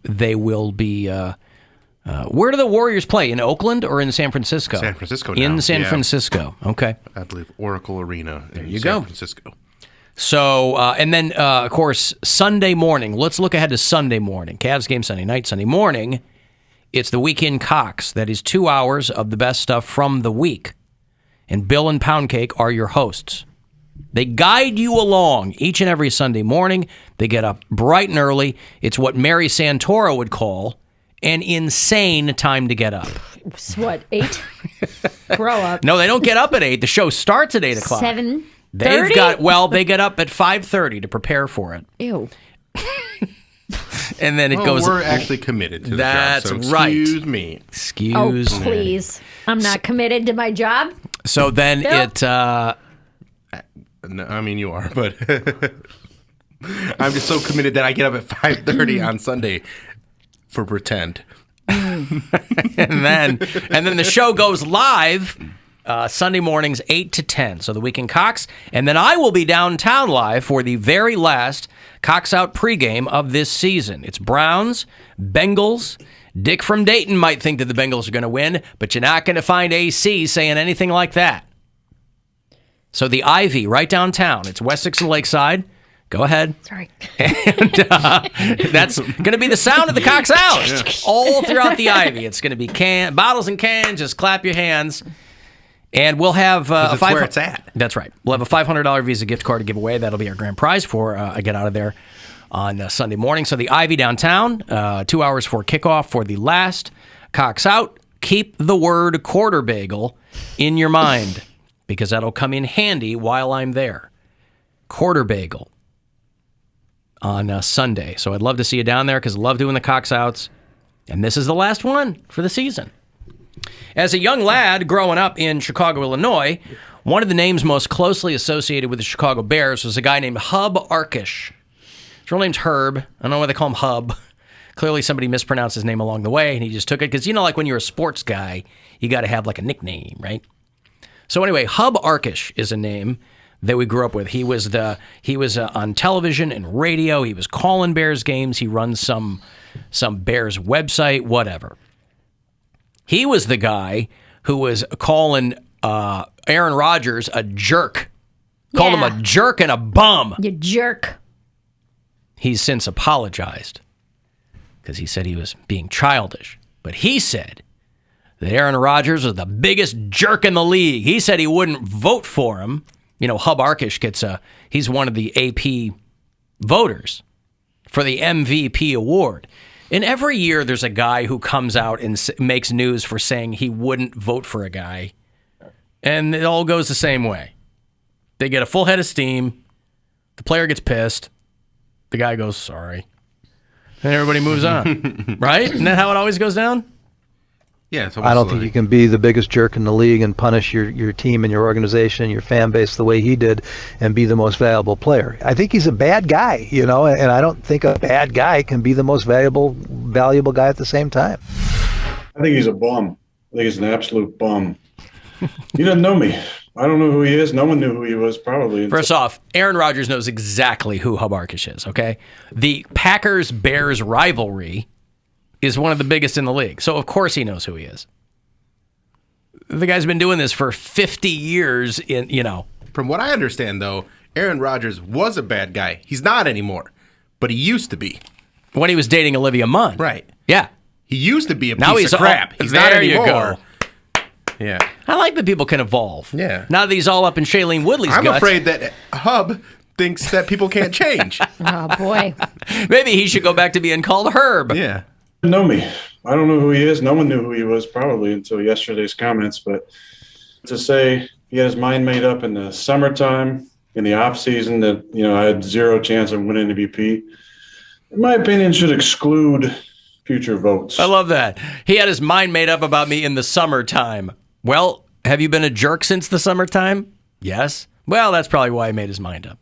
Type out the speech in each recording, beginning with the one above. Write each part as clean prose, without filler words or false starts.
they will be. Where do the Warriors play? In Oakland or in San Francisco? San Francisco now. In San Francisco. Okay. I believe Oracle Arena in San Francisco. So, and then, of course, Sunday morning. Let's look ahead to Sunday morning. Cavs game Sunday night, Sunday morning. It's the Weekend Cox. That is 2 hours of the best stuff from the week. And Bill and Poundcake are your hosts. They guide you along each and every Sunday morning. They get up bright and early. It's what Mary Santora would call an insane time to get up. What, 8? Grow up. No, they don't get up at 8. The show starts at 8 o'clock. 7:30? They get up at 5:30 to prepare for it. Ew. And then it goes. We're actually committed to the That's job. So right. Excuse me. Excuse me. Oh, please. I'm not committed to my job. So then Bill? No, I mean, you are, but I'm just so committed that I get up at 5:30 on Sunday for pretend. and then the show goes live Sunday mornings 8 to 10. So the Weekend Cox, and then I will be downtown live for the very last Cox Out pregame of this season. It's Browns, Bengals. Dick from Dayton might think that the Bengals are going to win, but you're not going to find AC saying anything like that. So the Ivy right downtown. It's Wessex and Lakeside. Go ahead. Sorry. And that's going to be the sound of the Cox Out all throughout the Ivy. It's going to be bottles and cans. Just clap your hands. And we'll have that's where it's at. That's right. We'll have a $500 Visa gift card to give away. That'll be our grand prize for I get out of there on Sunday morning. So the Ivy downtown, 2 hours for kickoff for the last Cox Out. Keep the word quarter bagel in your mind because that'll come in handy while I'm there. Quarter bagel on Sunday. So I'd love to see you down there because I love doing the Cox Outs. And this is the last one for the season. As a young lad growing up in Chicago, Illinois, one of the names most closely associated with the Chicago Bears was a guy named Hub Arkush. His real name's Herb. I don't know why they call him Hub. Clearly somebody mispronounced his name along the way, and he just took it. Because, like when you're a sports guy, you got to have like a nickname, right? So anyway, Hub Arkush is a name that we grew up with. He was on television and radio. He was calling Bears games. He runs some Bears website, whatever. He was the guy who was calling Aaron Rodgers a jerk. Called him a jerk and a bum. You jerk. He's since apologized because he said he was being childish. But he said that Aaron Rodgers was the biggest jerk in the league. He said he wouldn't vote for him. Hub Arkush he's one of the AP voters for the MVP award. And every year there's a guy who comes out and makes news for saying he wouldn't vote for a guy. And it all goes the same way. They get a full head of steam. The player gets pissed. The guy goes, sorry. And everybody moves on. Right? Isn't that how it always goes down? Yeah, I don't think you can be the biggest jerk in the league and punish your team and your organization, your fan base the way he did and be the most valuable player. I think he's a bad guy, and I don't think a bad guy can be the most valuable guy at the same time. I think he's a bum. I think he's an absolute bum. He doesn't know me. I don't know who he is. No one knew who he was, probably. First off, Aaron Rodgers knows exactly who Hub Arkush is, okay? The Packers-Bears rivalry is one of the biggest in the league. So, of course, he knows who he is. The guy's been doing this for 50 years, From what I understand, though, Aaron Rodgers was a bad guy. He's not anymore, but he used to be. When he was dating Olivia Munn. Right. Yeah. He used to be a piece of crap. He's not anymore. There you go. Yeah. I like that people can evolve. Yeah. Now that he's all up in Shailene Woodley's I'm guts. afraid that Hub thinks that people can't change. Oh, boy. Maybe he should go back to being called Herb. Yeah. Know me. I don't know who he is. No one knew who he was probably until yesterday's comments. But to say he had his mind made up in the summertime, in the off season, that I had zero chance of winning MVP, in my opinion, should exclude future votes. I love that. He had his mind made up about me in the summertime. Well, have you been a jerk since the summertime? Yes. Well, that's probably why he made his mind up.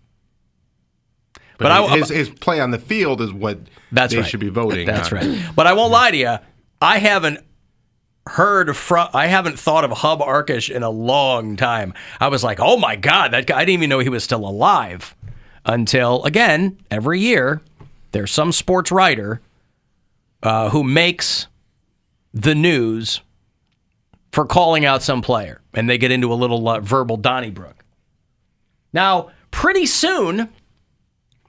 But his play on the field is what they should be voting on. That's right. But I won't lie to you. I haven't thought of Hub Arkush in a long time. I was like, oh my God, that guy, I didn't even know he was still alive until, again, every year, there's some sports writer who makes the news for calling out some player, and they get into a little verbal Donnybrook. Now, pretty soon,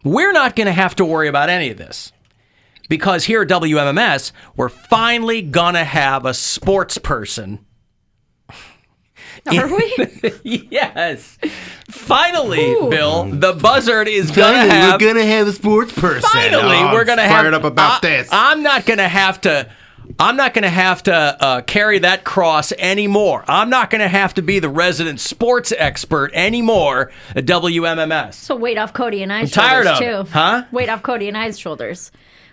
we're not going to have to worry about any of this, because here at WMMS, we're finally going to have a sports person. Are we? Yes. Finally, Bill, the Buzzard is going to have... We're going to have a sports person. Finally, we're going to have... Fired up about this. I'm not going to have to carry that cross anymore. I'm not going to have to be the resident sports expert anymore at WMMS. So weight off Cody and I's tired shoulders, of it, too. huh? Weight off Cody and I's shoulders.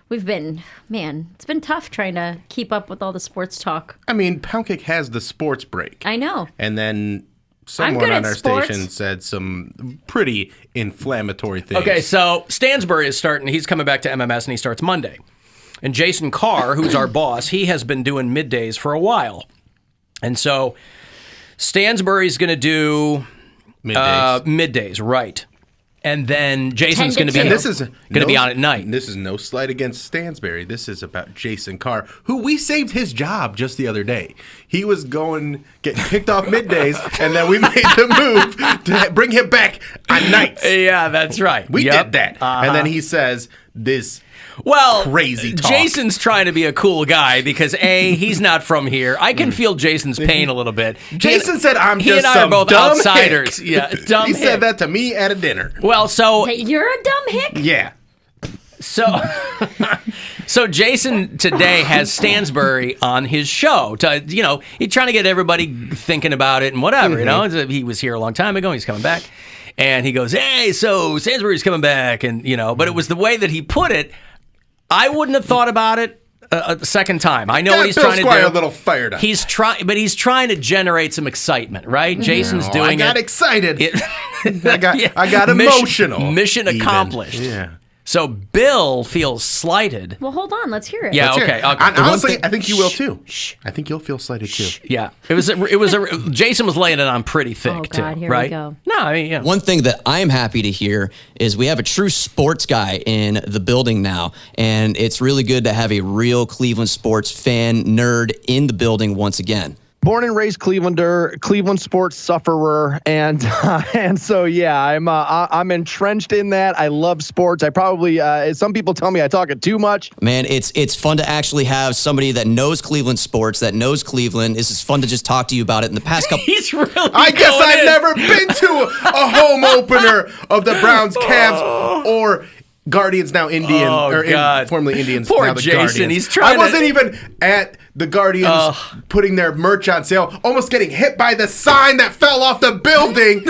We've been, it's been tough trying to keep up with all the sports talk. I mean, Poundcake has the sports break. I know. And then I'm someone good on at our sports. station said some pretty inflammatory things. Okay, so Stansbury is starting. He's coming back to MMS, and he starts Monday. And Jason Carr, who's our boss, he has been doing middays for a while. And so Stansbury's going to do middays, right. And then Jason's going to be be on at night. This is no slight against Stansbury. This is about Jason Carr, who we saved his job just the other day. He was getting kicked off middays, and then we made the move to bring him back on nights. Yeah, that's right. We did that. And then he says this crazy talk. Jason's trying to be a cool guy because he's not from here. I can feel Jason's pain a little bit. Jason said I'm he just and I some are both dumb outsiders. hick. Yeah, dumb He hick. said that to me at a dinner. Well, so Hey, you're a dumb hick? Yeah. So Jason today has Stansbury on his show. He's trying to get everybody thinking about it and whatever. You know, he was here a long time ago. He's coming back, and he goes, "Hey, so Stansbury's coming back," and but it was the way that he put it. I wouldn't have thought about it a second time. I know what he's Bill trying Squire to do. a little fired up. He's trying to generate some excitement, right? Jason's doing it. I got excited. I got Mission- emotional. Mission even. accomplished. Yeah. So Bill feels slighted. Well, hold on. Let's hear it. Yeah, Let's hear okay. it. Okay. Honestly, I think you will too. I think you'll feel slighted too. Yeah, it was Jason was laying it on pretty thick Oh, God, too, here right? we go. No, I mean, yeah. One thing that I'm happy to hear is we have a true sports guy in the building now, and it's really good to have a real Cleveland sports fan nerd in the building once again. Born and raised Clevelander, Cleveland sports sufferer, and so yeah, I'm entrenched in that. I love sports. I probably some people tell me I talk it too much. Man, it's fun to actually have somebody that knows Cleveland sports, that knows Cleveland. This is fun to just talk to you about it in the past couple. He's really. I guess going I've in. never been to a home opener of the Browns, Cavs, or Guardians, now Indian, God. formerly Indians. Poor now the Jason, Guardians. he's trying I wasn't to- even at the Guardians putting their merch on sale, almost getting hit by the sign that fell off the building.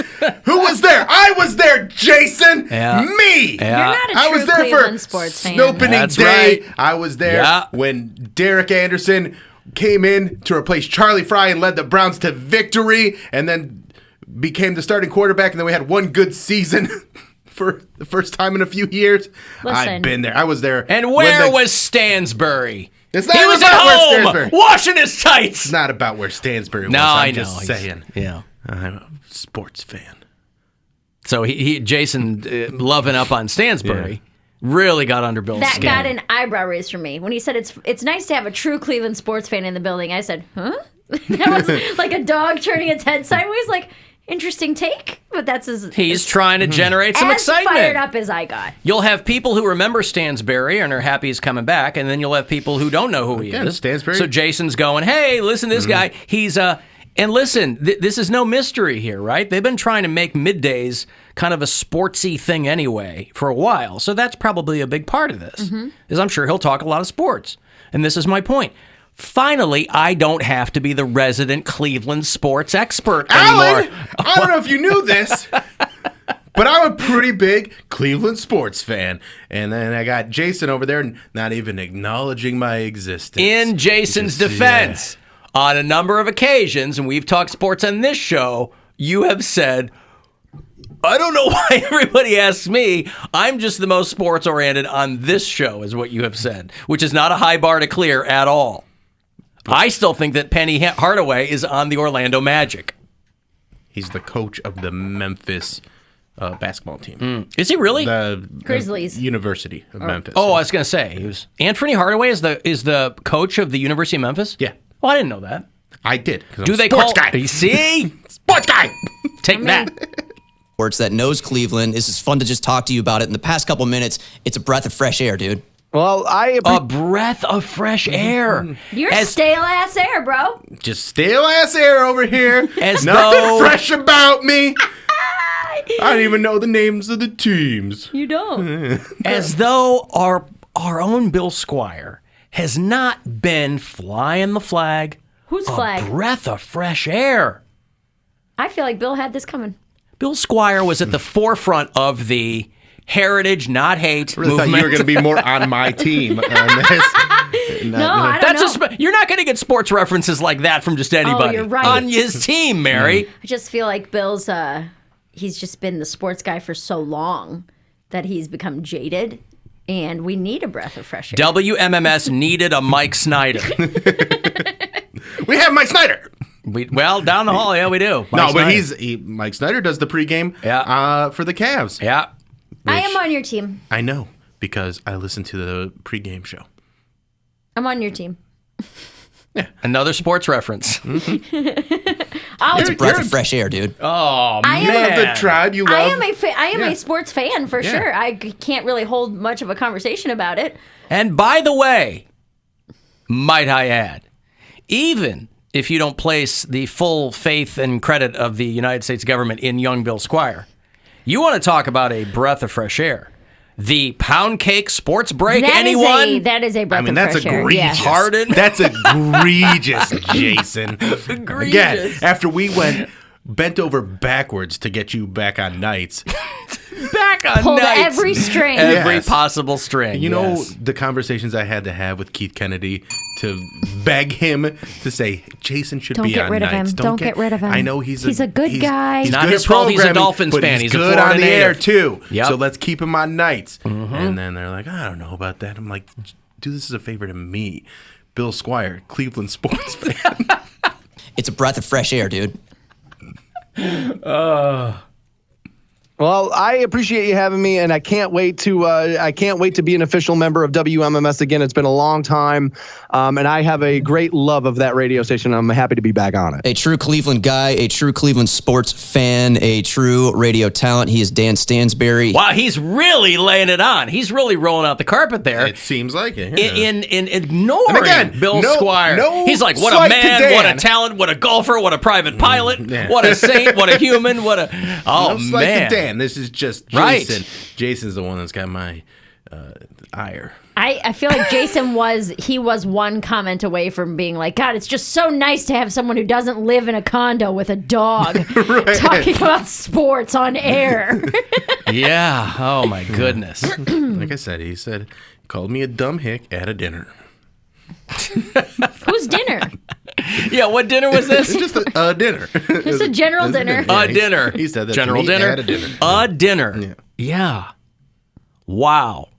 Who was there? I was there, Jason. Yeah. Me. Yeah. You're not a I true was there Cleveland for sports fan. Opening That's day. right. I was there Yeah. when Derek Anderson came in to replace Charlie Fry and led the Browns to victory, and then became the starting quarterback, and then we had one good season for the first time in a few years. Listen. I've been there. I was there. And when where the- was Stansbury? It's not He was at about where home Stansbury- washing his tights. It's not about where Stansbury was. No, I'm I know. just saying. Yeah. I'm a sports fan. So Jason loving up on Stansbury really got under Bill's That skin. got an eyebrow raised from me when he said it's nice to have a true Cleveland sports fan in the building. I said, huh? That was like a dog turning its head sideways. Like, interesting take, but that's He's trying to generate some as excitement. fired up as I got. You'll have people who remember Stansbury and are happy he's coming back, and then you'll have people who don't know who he Again, is. Stansbury. So Jason's going, hey, listen to this guy. He's and listen, this is no mystery here, right? They've been trying to make middays kind of a sportsy thing anyway for a while. So that's probably a big part of this, is I'm sure he'll talk a lot of sports. And this is my point. Finally, I don't have to be the resident Cleveland sports expert Alan, anymore. I don't know if you knew this, but I'm a pretty big Cleveland sports fan. And then I got Jason over there not even acknowledging my existence. In Jason's Just- defense, on a number of occasions, and we've talked sports on this show, you have said, I don't know why everybody asks me. I'm just the most sports oriented on this show, is what you have said, which is not a high bar to clear at all. I still think that Penny Hardaway is on the Orlando Magic. He's the coach of the Memphis basketball team. Is he really? The Grizzlies. University of Memphis. Oh, I was going to say, he was Anthony Hardaway is the coach of the University of Memphis? Yeah. Well, I didn't know that. I did. Do they sports call? guy? See, Sports guy. take that. Sports that knows Cleveland. This is fun to just talk to you about it. In the past couple minutes, it's a breath of fresh air, dude. Well, A breath of fresh air. You're stale ass air, bro. Just stale ass air over here. As Nothing though- fresh about me. I don't even know the names of the teams. You don't. As though our own Bill Squire has not been flying the flag. Whose A flag? breath of fresh air. I feel like Bill had this coming. Bill Squire was at the forefront of the heritage, not hate I really movement. thought you were going to be more on my team on this. No, I don't know. You're not going to get sports references like that from just anybody. you're right. On his team, Mary. I just feel like Bill's, he's just been the sports guy for so long that he's become jaded, and we need a breath of fresh air. WMMS needed a Mike Snyder. We have Mike Snyder. Well, down the hall, yeah, we do. Mike But Snyder. Mike Snyder does the pregame for the Cavs. Yeah. I am on your team. I know because I listen to the pregame show. I'm on your team. Another sports reference. It's a breath of fresh air, dude. Oh, I am man. Of the tribe you love. I am a sports fan for sure. I can't really hold much of a conversation about it. And by the way, might I add, even if you don't place the full faith and credit of the United States government in young Bill Squire, you want to talk about a breath of fresh air. The Poundcake sports break, anyone? That is a breath of that's fresh air. egregious. Yeah. Harden? That's egregious, Jason. Egregious. Again, after we went bent over backwards to get you back on nights. Back on Pulled nights. every string. Every Yes. possible string. You know yes. the conversations I had to have with Keith Kennedy to beg him to say Jason should Don't be get on rid of nights. him. Don't get rid of him. I know he's a good guy. He's Not good his at fault he's a programming, Dolphins but fan. He's He's a good Florida on the air native. too. Yep. So let's keep him on nights. And then they're like, I don't know about that. I'm like, do this as a favor to me, Bill Squire, Cleveland sports fan. It's a breath of fresh air, dude. Well, I appreciate you having me, and I can't wait to be an official member of WMMS again. It's been a long time, and I have a great love of that radio station. I'm happy to be back on it. A true Cleveland guy, a true Cleveland sports fan, a true radio talent. He is Dan Stansberry. Wow, he's really laying it on. He's really rolling out the carpet there. It seems like it. Yeah. In ignoring And again, Bill no- Squire. no He's like, what a slight to man, what a Dan. talent, what a golfer, what a private pilot, yeah. what a saint, what a human, what a... Oh, No slight to man. Dan. This is just Right. Jason. Jason's the one that's got my ire. I feel like Jason was one comment away from being like, God, it's just so nice to have someone who doesn't live in a condo with a dog talking about sports on air. Yeah. Oh, my goodness. Like I said, he called me a dumb hick at a dinner. Whose dinner? Yeah, what dinner was this? It's just a dinner. Just a general dinner. A dinner. He said that General to me dinner. at a dinner. A dinner. Yeah. Wow.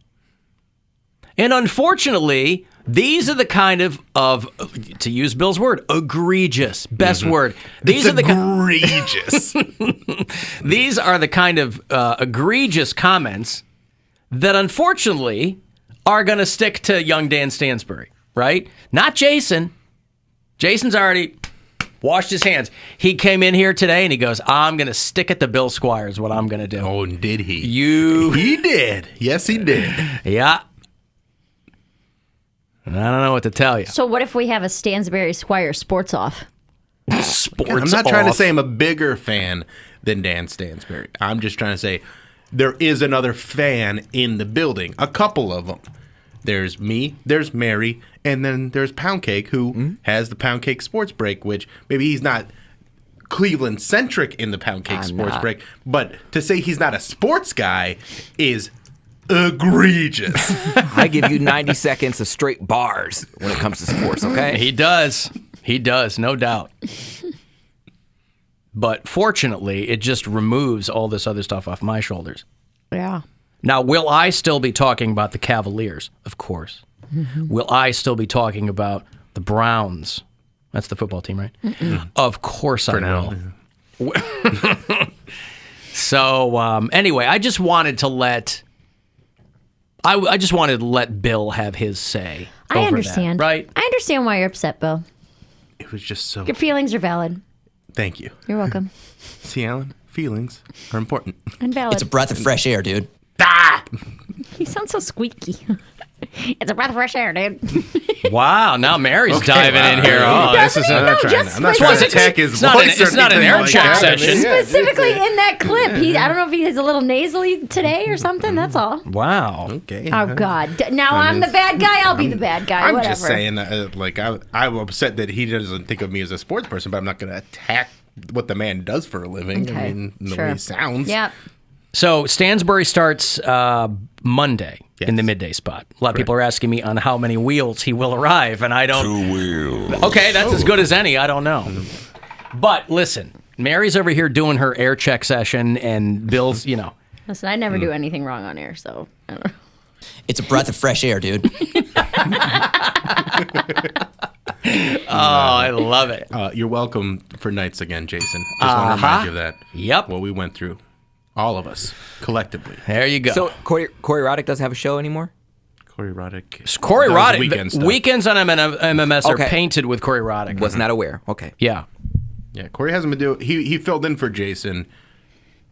And unfortunately, these are the kind of to use Bill's word, egregious, best word. These It's are the egregious. These are the kind of egregious comments that unfortunately are going to stick to young Dan Stansberry, right? Not Jason. Jason's already washed his hands. He came in here today and he goes, I'm going to stick it to Bill Squire is what I'm going to do. Oh, and did he? He did. Yes, he did. Yeah. And I don't know what to tell you. So what if we have a Stansberry Squire sports off? Sports I'm not trying to off. say I'm a bigger fan than Dan Stansberry. I'm just trying to say there is another fan in the building. A couple of them. There's me, there's Mary, and then there's Poundcake, who has the Poundcake Sports Break, which maybe he's not Cleveland-centric in the Poundcake Sports Break, but to say he's not a sports guy is egregious. I give you 90 seconds of straight bars when it comes to sports, okay? He does. He does, no doubt. But fortunately, it just removes all this other stuff off my shoulders. Yeah. Now, will I still be talking about the Cavaliers? Of course. Will I still be talking about the Browns? That's the football team, right? Of course I will. So anyway, I just wanted to let Bill have his say. I understand. That, right? I understand why you're upset, Bill. It was just so. Your feelings are valid. Thank you. You're welcome. See, Alan, feelings are important. And valid. It's a breath of fresh air, dude. You sound so squeaky. It's a breath of fresh air, dude. Wow, now Mary's diving in here. Oh, this is I'm not trying to attack his it's voice. It's not an air check session. Specifically in that clip, I don't know if he is a little nasally today or something. That's all. Wow. Okay. Oh God! Now I'm the bad guy. I'll be the bad guy. I'm Whatever. just saying, I'm upset that he doesn't think of me as a sports person, but I'm not going to attack what the man does for a living. Okay. I mean, the way he sounds. Yep. So Stansbury starts Monday Yes. in the midday spot. A lot of people are asking me on how many wheels he will arrive, and I don't. 2 wheels. Okay, that's as good as any. I don't know. But listen, Mary's over here doing her air check session, and Bill's, Listen, I never do anything wrong on air, so I don't know. It's a breath of fresh air, dude. I love it. You're welcome for nights again, Jason. Just want to remind you of that. Yep. What we went through. All of us, collectively. There you go. So Corey Roddick doesn't have a show anymore? Corey Roddick. Corey does Roddick. weekend stuff. Weekends on MMS are Okay. painted with Corey Roddick. Was not aware. Okay. Yeah. Yeah, Corey hasn't been doing. He filled in for Jason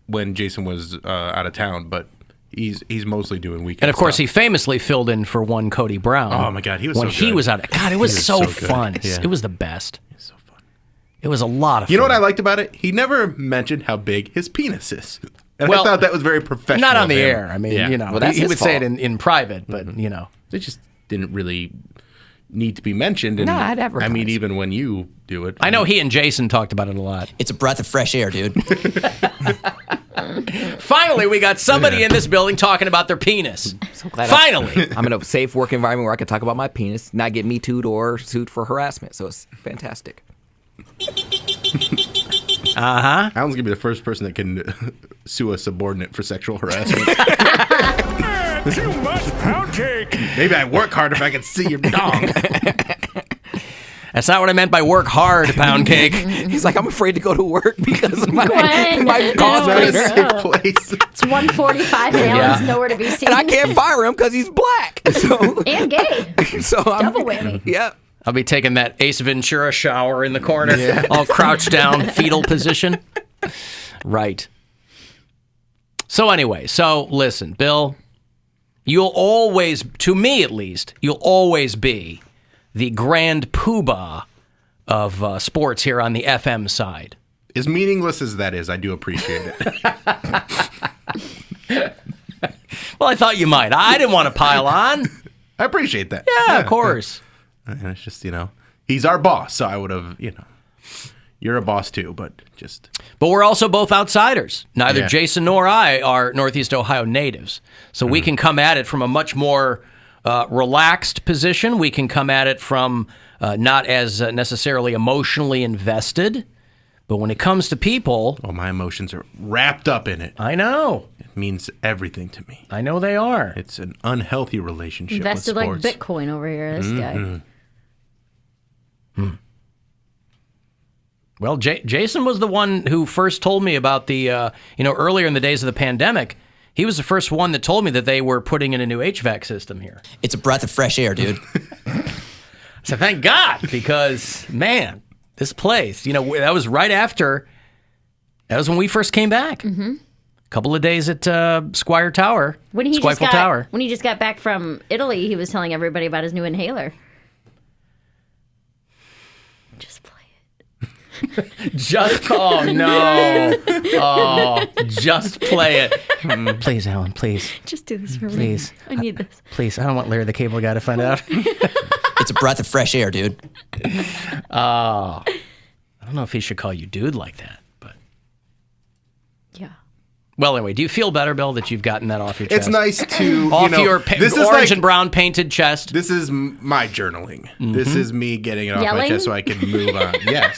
when Jason was out of town, but he's mostly doing weekend. And of course, stuff. he famously filled in for one Cody Brown. Oh my God, he was when so he good. was out. God, it was was so so good. fun. Yeah. It was the best. It's so fun. It was a lot of fun. You know what I liked about it? He never mentioned how big his penis is. And Well, I thought that was very professional. Not on of the him. air. I mean, Yeah. Well, that's he his would say it fault. in private, but It just didn't really need to be mentioned. And No, I'd advertise. I mean, even when you do it. I know he and Jason talked about it a lot. It's a breath of fresh air, dude. Finally, we got somebody in this building talking about their penis. So glad Finally. I'm in a safe work environment where I can talk about my penis, not get Me Too'd or sued for harassment. So it's fantastic. Uh-huh. Alan's going to be the first person that can sue a subordinate for sexual harassment. Too much pound cake. Maybe I work hard if I could see your dong. That's not what I meant by work hard, Poundcake. He's like, I'm afraid to go to work because of my Gwen, cause no. Not a trainer. safe place. It's 1:45 and Alan's nowhere to be seen. And I can't fire him because he's black. So, And gay. so I'm, Double whammy. Yeah. I'll be taking that Ace Ventura shower in the corner, all crouched down, fetal position. Right. So anyway, listen, Bill, you'll always, to me at least, you'll always be the grand poobah of sports here on the FM side. As meaningless as that is, I do appreciate it. Well, I thought you might. I didn't want to pile on. I appreciate that. Yeah, of course. And it's just, he's our boss, so I would have, you're a boss too, but just. But we're also both outsiders. Neither Yeah. Jason nor I are Northeast Ohio natives. So we can come at it from a much more relaxed position. We can come at it from not as necessarily emotionally invested. But when it comes to people. Oh, my emotions are wrapped up in it. I know. It means everything to me. I know they are. It's an unhealthy relationship Invested with like sports. Bitcoin over here, this guy. Well, Jason was the one who first told me about the, earlier in the days of the pandemic, he was the first one that told me that they were putting in a new HVAC system here. It's a breath of fresh air, dude. So thank God, because, man, this place, that was right after, that was when we first came back. Mm-hmm. A couple of days at Squire Tower, When he Tower. When he just got back from Italy, he was telling everybody about his new inhaler. Just play it. Oh, no. Oh, just play it. Please, Alan, please. Just do this for me. Please. I need this. Please, I don't want Larry the Cable Guy to find out. It's a breath of fresh air, dude. I don't know if he should call you dude like that, but. Yeah. Well, anyway, do you feel better, Bill, that you've gotten that off your chest? It's nice to, Off your this is orange like, and brown painted chest. This is my journaling. This is me getting it off my Yelling? chest so I can move on. Yes.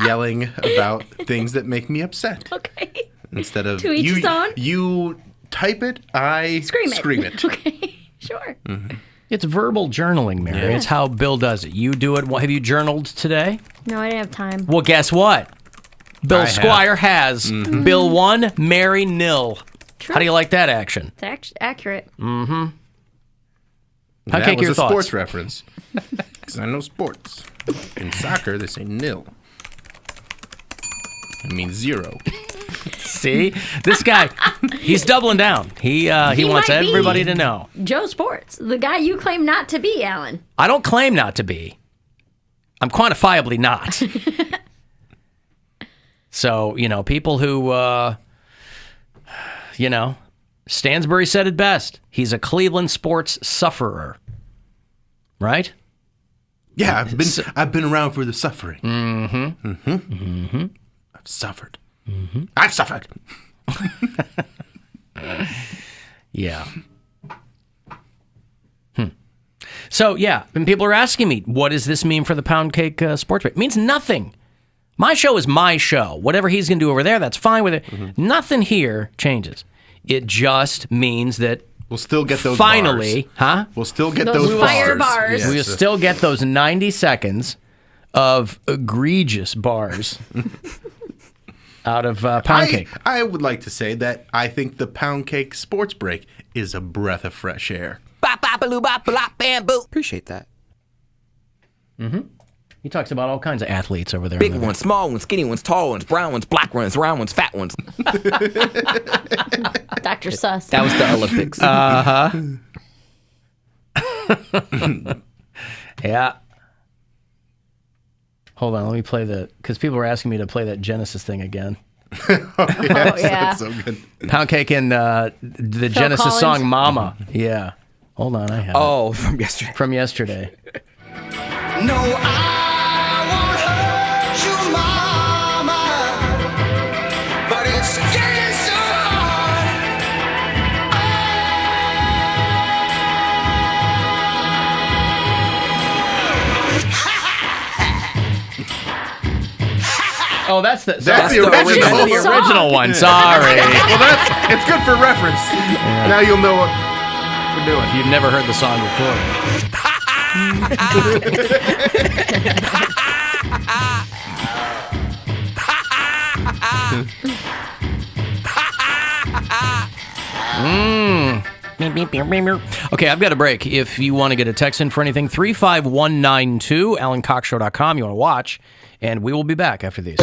Yelling about things that make me upset. Okay. Instead of To each his own? you type it, I Scream it. Okay. Sure. It's verbal journaling, Mary. It's how Bill does it. You do it. Have you journaled today? No, I didn't have time. Well, guess what? Bill I Squire has. Bill 1, Mary 0. How do you like that action? It's accurate. Pancake, That was your a thoughts? sports reference. Because I know sports. In soccer, they say nil. It means 0. See? This guy, he's doubling down. He wants might be. everybody to know. Joe Sports, the guy you claim not to be, Alan. I don't claim not to be. I'm quantifiably not. So, people who, Stansbury said it best. He's a Cleveland sports sufferer. Right? Yeah, I've been around for the suffering. I've suffered. I've suffered. Yeah. So, yeah, and people are asking me, what does this mean for the Poundcake sports bet? It means nothing. My show is my show. Whatever he's going to do over there, that's fine with it. Nothing here changes. It just means that We'll still get those finally, bars. We'll still get Those those fire bars. bars. Yes. we'll still get those 90 seconds of egregious bars out of Poundcake. I would like to say that I think the Poundcake sports break is a breath of fresh air. Appreciate that. He talks about all kinds of athletes over there. Big ones, small ones, skinny ones, tall ones, brown ones, black ones, round ones, fat ones. Dr. Suss. That was the Olympics. Yeah. Hold on, let me play because people were asking me to play that Genesis thing again. Yes, yeah. that's so good. Poundcake and the Genesis Collins. song Mama. Yeah. Hold on, I have Oh, from yesterday. it. From yesterday. No, I won't hurt you, mama, but it's getting so Oh, that's the That's the original. original. That's the original one. Sorry. Well, it's good for reference. Now you'll know what we're doing. You've never heard the song before. Okay, I've got a break. If you want to get a text in for anything, 35192, AlanCoxShow.com. You want to watch, and we will be back after these.